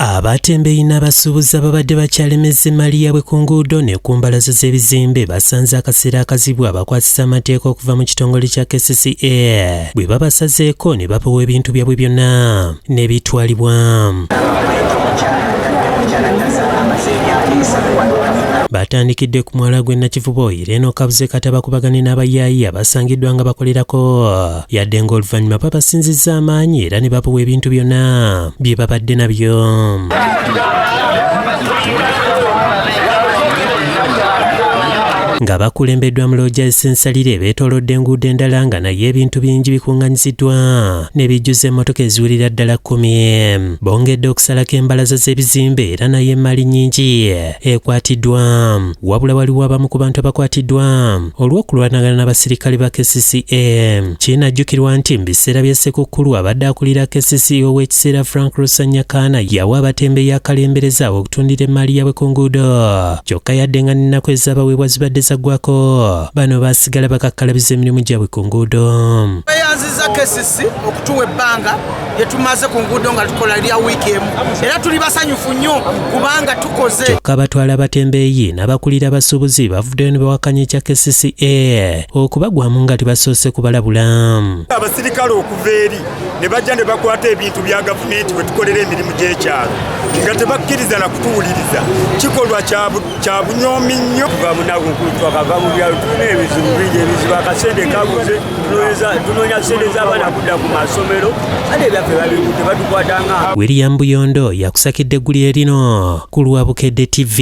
Abatembeeyi n'abasuubuzi ababadde bakyalemeza emmali yaabwe ku nguudo ne ku mbalaza z'ebizimbe basanze akaseera akazibwa abakwasisa amateeka okuva mu kitongole kya KCCA bwe babasazeeko ne bapewa ebintu byabwe byonna ne bitwalibwa. Batandikidde ku mwala gw'e Nakivubo era eno kabuze katabakubagane n'abayaayi abasangiddwa nga bakolerako yadde ng'oluvannyuma babasinzizza amaanyi era ne bapewa ebintu byonna bye babadde nabyo. Nga bakulembeddwa mu looja essensalire beetoolodde enguudo endala nga naye ebintu bingi bikuŋŋanyiziddwa ne bijjuza emmotoka eziwulira ddala 10. Bongedde okusalako embalaza z'ebizimbe era naye emmali nnyingi ekwatiddwa. Wabula waliwo abamu ku bantu abakwatiddwa olw'okulwanagana n'abasirikale ba KCCA. Kinajjukirwa nti mu biseera bya Ssekukkulu abadde akulira KCCA ow'ekiseera Frank Rusanyakaana yawa abatembeeyi akalembereza okutundira emmali yaabwe ku nguudo. Kyokka yadde nga n'ennaku ez'abaweebwa zibadde zaggwako bano basigala bakakkalabiza emirimu gyabwe ku nguudo. Bayanziza KCCA okutuwa ebbanga lye tumaze ku nguudo nga tukola lya wiiki emu era tuli basanyufu nnyo kubanga tukoze. Kyokka abatwala abatembeeyi n'abakulira abasuubuzi bavuddeyo ne bawakanya ekya KCCA okubagwamu nga tebasoose kubalabula. Abasirikale okuva eri ne bajja ne bakwata ebintu bya gavumenti we tukolera emirimu gy'ekyalo nga tebakkiriza na kutuwuliriza kikolwa kya bunyoomi nnyo. Twakava mu byalo tulina ebizibu bingi ebizibu akasente kabuze tunoonya sente z'abaana kudda ku masomero ate ebyaffe babikutte batukwatanga. William Buyondo yakusakidde eggulire lino ku lwa Bukedde TV.